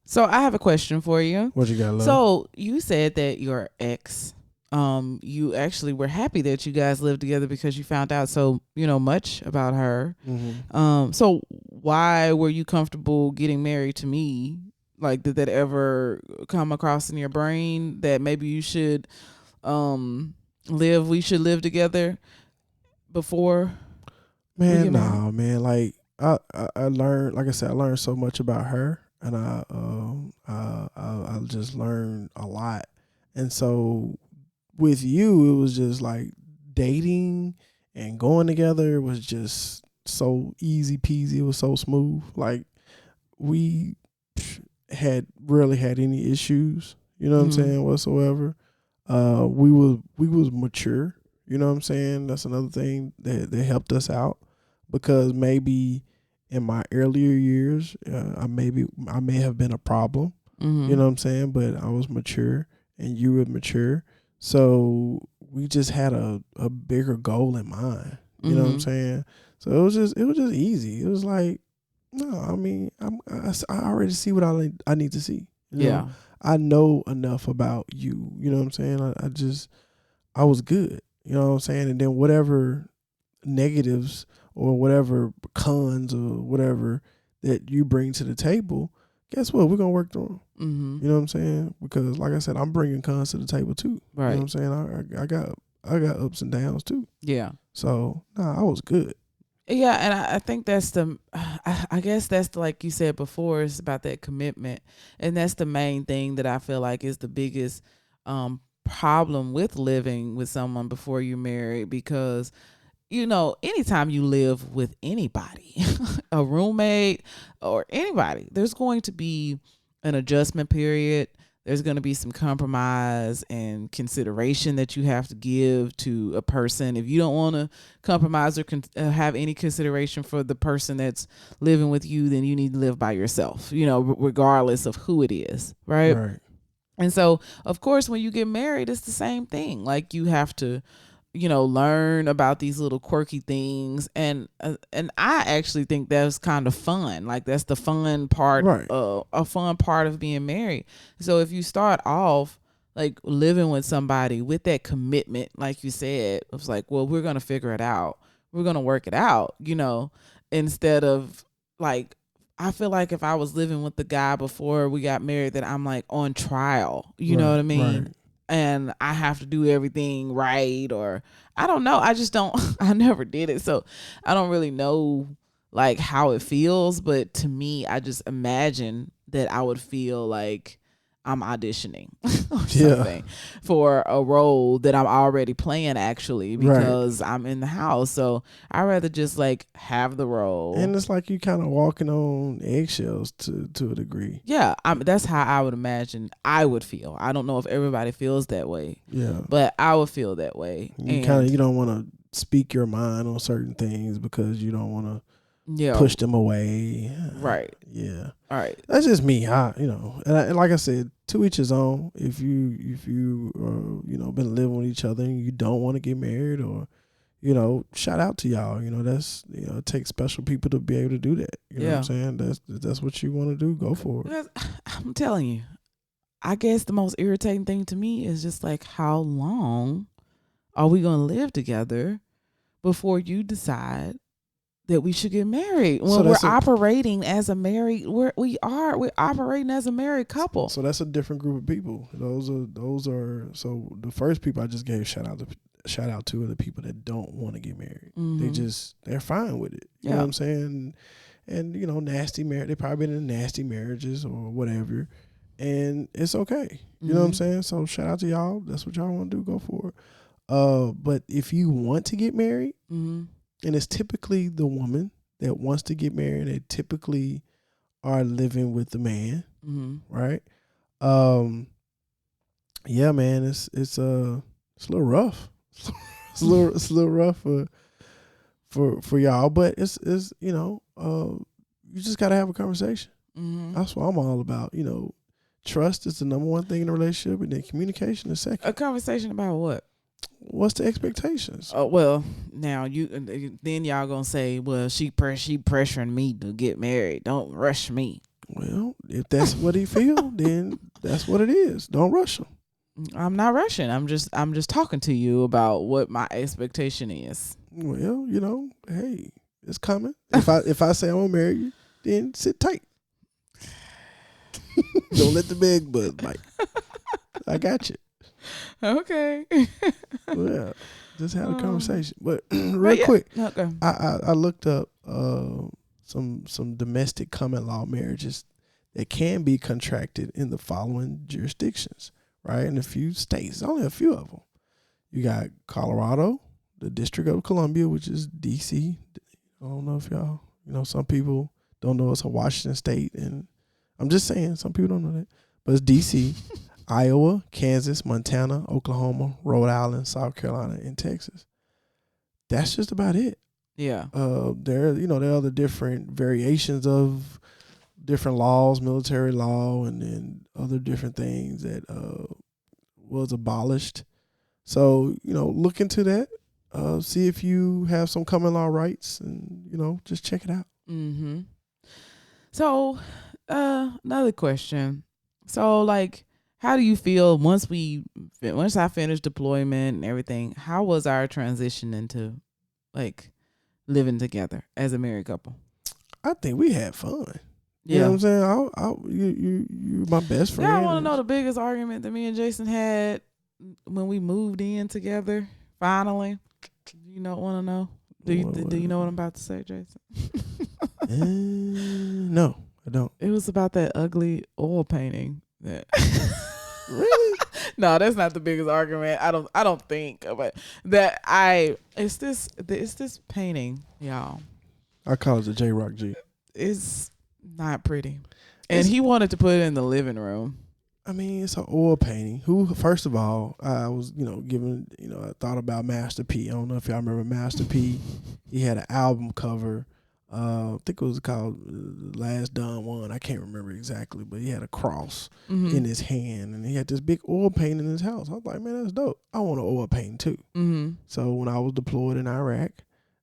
So I have a question for you. What you got, love? So you said that your ex, you actually were happy that you guys lived together because you found out so, you know, much about her. Mm-hmm. So why were you comfortable getting married to me? Like, did that ever come across in your brain that maybe you should we should live together before? Man, nah, man. Like I learned, like I said, I learned so much about her, and I just learned a lot. And so with you, it was just like dating and going together was just so easy peasy. It was so smooth. Like we had rarely had any issues, you know what I'm saying, whatsoever. We was mature, you know what I'm saying? That's another thing that helped us out, because maybe in my earlier years, I may have been a problem, you know what I'm saying? But I was mature and you were mature. So we just had a bigger goal in mind, you know what I'm saying? So it was just easy. It was like, no, I mean, I already see what I need to see. You know? I know enough about you. You know what I'm saying? I was good. You know what I'm saying? And then whatever negatives or whatever cons or whatever that you bring to the table, guess what? We're going to work through them. You know what I'm saying? Because like I said, I'm bringing cons to the table too. Right. You know what I'm saying? I got ups and downs too. Yeah. So, I was good. Yeah, and I think that's I guess that's like you said before, it's about that commitment. And that's the main thing that I feel like is the biggest problem with living with someone before you're married, because, you know, anytime you live with anybody, a roommate or anybody, there's going to be an adjustment period. There's going to be some compromise and consideration that you have to give to a person. If you don't want to compromise or have any consideration for the person that's living with you, then you need to live by yourself, you know, regardless of who it is. Right. And so, of course, when you get married, it's the same thing. Like, you have to, you know, learn about these little quirky things. And I actually think that's kind of fun. Like, that's the fun part, a fun part of being married. So if you start off like living with somebody with that commitment, like you said, it's like, well, we're going to figure it out. We're going to work it out, you know, instead of like, I feel like if I was living with the guy before we got married, that I'm like on trial, you know what I mean? and I have to do everything right, or I don't know. I just don't. I never did it, so I don't really know like how it feels. But to me, I just imagine that I would feel like I'm auditioning or something for a role that I'm already playing actually, because I'm in the house. So I'd rather just like have the role. And it's like you kind of walking on eggshells to a degree. Yeah, that's how I would imagine I would feel. I don't know if everybody feels that way. Yeah. But I would feel that way. You don't want to speak your mind on certain things because you don't want to push them away. Right. Yeah. All right. That's just me. And like I said, to each his own. If you been living with each other and you don't want to get married, or shout out to y'all. That's it takes special people to be able to do that. You know what I'm saying? That's what you want to do. Go for it. I'm telling you, I guess the most irritating thing to me is just like, how long are we gonna live together before you decide that we should get married? When we're operating as a married, we're operating as a married couple. So that's a different group of people. Those are so the first people I just gave shout out to are the people that don't want to get married. They're fine with it. You know what I'm saying? And nasty marriage. They probably been in nasty marriages or whatever, and it's okay. You know what I'm saying? So shout out to y'all. That's what y'all want to do. Go for it. But if you want to get married, and it's typically the woman that wants to get married, they typically are living with the man, right? Yeah, man, it's a little rough. it's a little rough for y'all, but it's you just gotta have a conversation. That's what I'm all about. Trust is the number one thing in a relationship, and then communication is second. A conversation about what? What's the expectations? Oh, well, now then y'all gonna say, well, she pressuring me to get married. Don't rush me. Well, if that's what he feel, then that's what it is. Don't rush him. I'm not rushing. I'm just talking to you about what my expectation is. Well, hey, it's coming. If I say I'm gonna marry you, then sit tight. Don't let the big buzz bite. I got you. Okay. Well, just have a conversation. But real quick, okay. I looked up some domestic common law marriages that can be contracted in the following jurisdictions, right? In a few states, only a few of them. You got Colorado, the District of Columbia, which is D.C. I don't know if y'all, some people don't know it's a Washington state, and I'm just saying some people don't know that, but it's D.C., Iowa, Kansas, Montana, Oklahoma, Rhode Island, South Carolina, and Texas. That's just about it. Yeah. There are other different variations of different laws, military law, and then other different things that was abolished. So, look into that. See if you have some common law rights, and, just check it out. Mm-hmm. So, another question. So, like, how do you feel once I finished deployment and everything? How was our transition into like living together as a married couple? I think we had fun. You know what I'm saying? You're my best friend. Yeah, I want to know the biggest argument that me and Jason had when we moved in together. Finally, you don't want to know? Do you know what I'm about to say, Jason? No, I don't. It was about that ugly oil painting that. Really? No, that's not the biggest argument. I don't think, but it's this painting, y'all. I call it the J-Rock G. It's not pretty, and he wanted to put it in the living room. I mean, it's an oil painting. First of all, I was, I thought about Master P. I don't know if y'all remember Master P. He had an album cover. I think it was called Last Done One. I can't remember exactly, but he had a cross in his hand, and he had this big oil paint in his house. I was like, man, that's dope. I want an oil paint too. So when I was deployed in Iraq,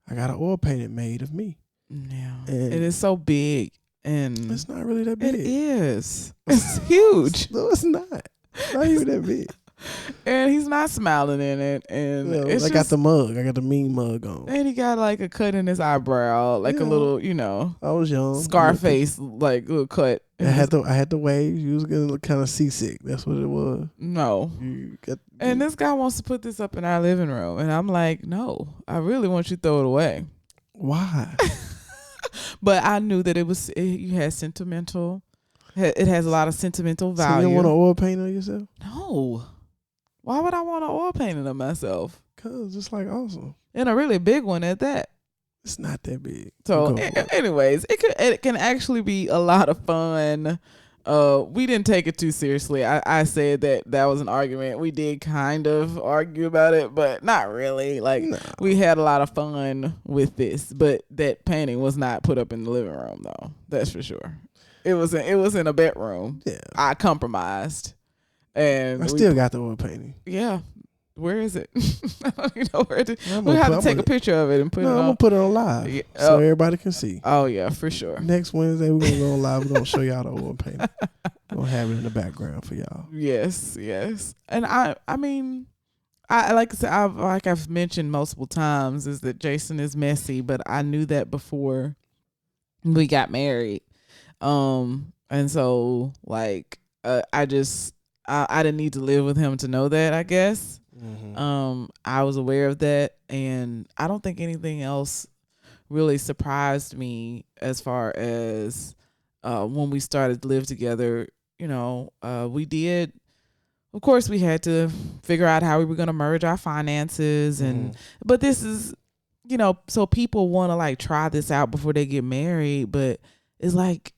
I got an oil painting made of me. Yeah, and it is so big, and it's not really that big. It is. It's huge. No, it's not. It's not even that big. And he's not smiling in it. And Yeah, it's I got the mug. I got the mean mug on. and he got like a cut in his eyebrow, like a little, I was young. Scarface, like little cut. I had to wave. You was getting kind of seasick. That's what it was. No. And this guy wants to put this up in our living room. And I'm like, no, I really want you to throw it away. Why? But I knew that you had sentimental. It has a lot of sentimental value. So you don't want an oil paint on yourself? No. Why would I want an oil painting of myself? Cause it's like awesome. And a really big one at that. It's not that big. So anyways, it can actually be a lot of fun. We didn't take it too seriously. I said that was an argument. We did kind of argue about it, but not really. Like we had a lot of fun with this, but that painting was not put up in the living room though. That's for sure. It was in a bedroom. Yeah. I compromised. And I still got the oil painting. Yeah. Where is it? I don't even know where it is. We have to take a picture of it and put it on. I'm going to put it on live so everybody can see. Oh, yeah, for sure. Next Wednesday, we're going to go on live. We're going to show y'all the oil painting. We're going to have it in the background for y'all. Yes. And I mean, like I said, I've mentioned multiple times, is that Jason is messy, but I knew that before we got married. And so, like, I didn't need to live with him to know that, I guess. Mm-hmm. I was aware of that, and I don't think anything else really surprised me as far as when we started to live together. We did, of course, we had to figure out how we were going to merge our finances, but this is, so people want to like try this out before they get married, but it's like,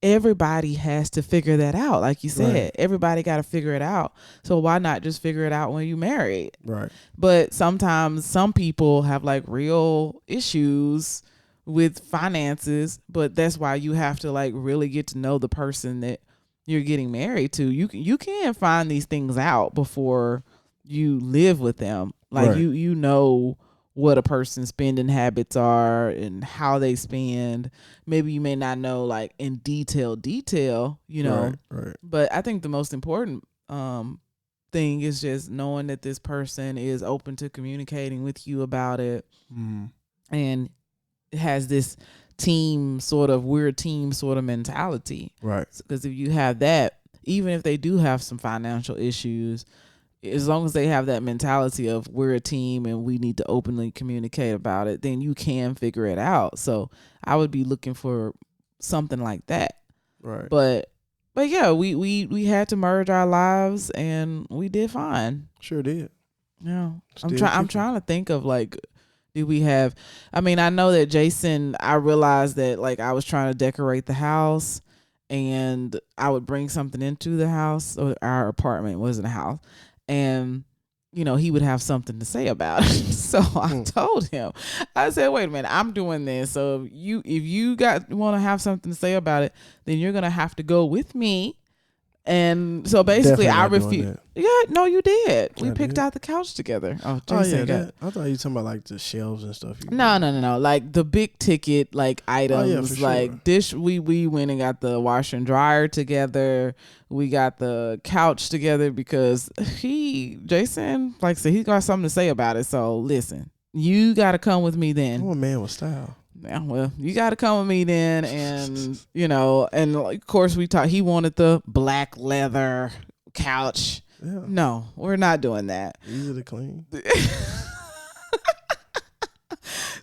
everybody has to figure that out. Like you said, right. Everybody got to figure it out. So why not just figure it out when you married? Right. But sometimes some people have like real issues with finances, but that's why you have to like really get to know the person that you're getting married to. You can find these things out before you live with them. Like right. you know what a person's spending habits are and how they spend. Maybe you may not know like in detail, right. But I think the most important thing is just knowing that this person is open to communicating with you about it, and has this we're a team sort of mentality. Right. Because if you have that, even if they do have some financial issues, as long as they have that mentality of we're a team and we need to openly communicate about it, then you can figure it out. So I would be looking for something like that. Right. But yeah, we had to merge our lives and we did fine. Sure did. Yeah. I'm trying to think of like, did we have, I mean, I know that Jason, I realized that like I was trying to decorate the house and I would bring something into the house, or our apartment wasn't a house. And, he would have something to say about it. So I told him, I said, wait a minute, I'm doing this. So if you want to have something to say about it, then you're going to have to go with me. And so basically I refused. Yeah, no, you did. We picked out the couch together. Oh, Jason I thought you were talking about like the shelves and stuff. No. Like the big ticket like items, like dish. We went and got the washer and dryer together. We got the couch together because Jason, like I said, he got something to say about it. So listen, you got to come with me then. I'm a man with style. Yeah, well, you got to come with me then, and and of course we talked. He wanted the black leather couch. Yeah. No, we're not doing that. Easy to clean.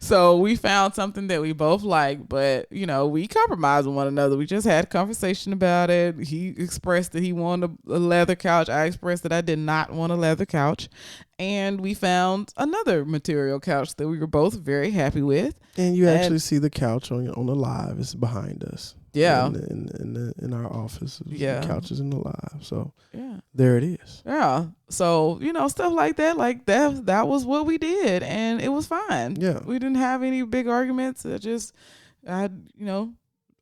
So we found something that we both like, but we compromised with one another. We just had a conversation about it. He expressed that he wanted a leather couch. I expressed that I did not want a leather couch. And we found another material couch that we were both very happy with. And you actually see the couch on the live. It's behind us. Yeah. In our office. Yeah. The couch is in the live. So yeah, there it is. Yeah. So, stuff like that, that was what we did. And it was fine. Yeah. We didn't have any big arguments. I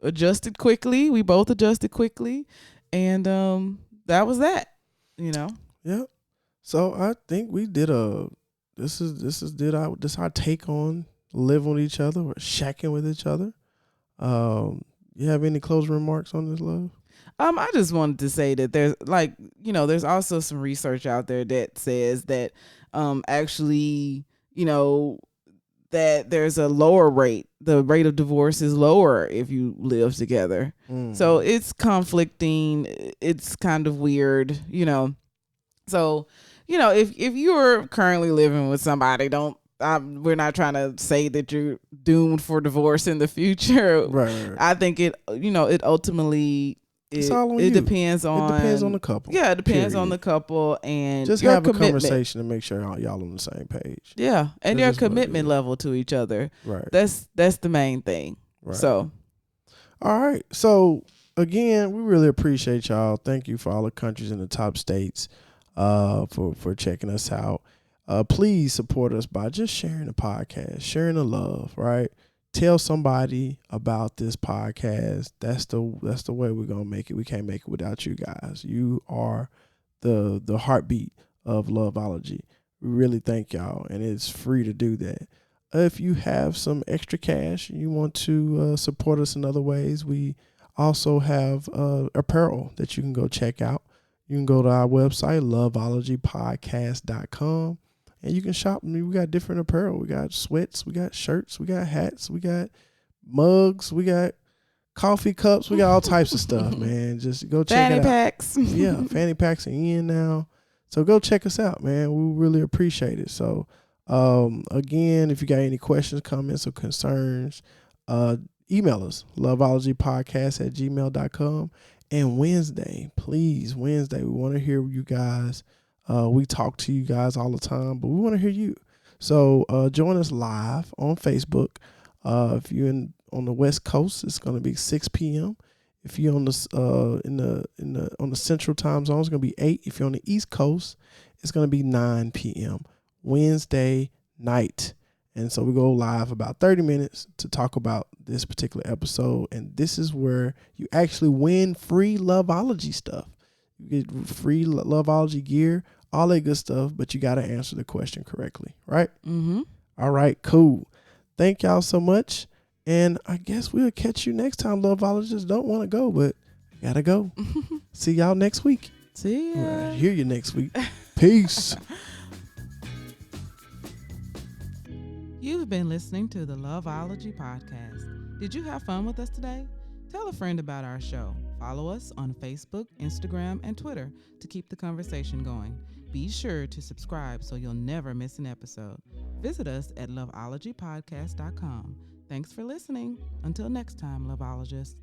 adjusted quickly. We both adjusted quickly. And that was that, Yeah. So I think we did this is our take on living with each other or shacking with each other. You have any closing remarks on this, love? I just wanted to say that there's there's also some research out there that says that actually, that there's a lower rate. The rate of divorce is lower if you live together. So it's conflicting. It's kind of weird, So, if you're currently living with somebody, we're not trying to say that you're doomed for divorce in the future. Right. I think it ultimately it's all on you. It depends on the couple. Yeah, it depends on the couple and just your have commitment. a conversation to make sure y'all on the same page. Yeah, and your commitment level to each other. Right. That's the main thing. Right. So, all right. So again, we really appreciate y'all. Thank you for all the countries in the top states for checking us out. Please support us by just sharing the podcast, sharing the love, right? Tell somebody about this podcast. That's the way we're gonna make it. We can't make it without you guys. You are the heartbeat of Loveology. We really thank y'all, and it's free to do that. If you have some extra cash and you want to support us in other ways, we also have apparel that you can go check out. You can go to our website, loveologypodcast.com. And you can shop. We got different apparel. We got sweats. We got shirts. We got hats. We got mugs. We got coffee cups. We got all types of stuff, man. Just go check it out. Fanny packs. Yeah, fanny packs are in now. So go check us out, man. We really appreciate it. So, again, if you got any questions, comments, or concerns, email us, loveologypodcast@gmail.com. And Wednesday, we want to hear you guys. We talk to you guys all the time, but we want to hear you. So join us live on Facebook. If you're on the West Coast, it's going to be 6 p.m. If you're on the on the Central Time Zone, it's going to be 8. If you're on the East Coast, it's going to be 9 p.m. Wednesday night. And so we go live about 30 minutes to talk about this particular episode. And this is where you actually win free Loveology stuff. You get free Loveology gear, all that good stuff, but you got to answer the question correctly, right? Mm-hmm. All right, cool. Thank y'all so much. And I guess we'll catch you next time. Loveologists don't want to go, but got to go. See y'all next week. See ya. Hear you next week. Peace. You've been listening to the Loveology Podcast. Did you have fun with us today? Tell a friend about our show. Follow us on Facebook, Instagram, and Twitter to keep the conversation going. Be sure to subscribe so you'll never miss an episode. Visit us at loveologypodcast.com. Thanks for listening. Until next time, Loveologists.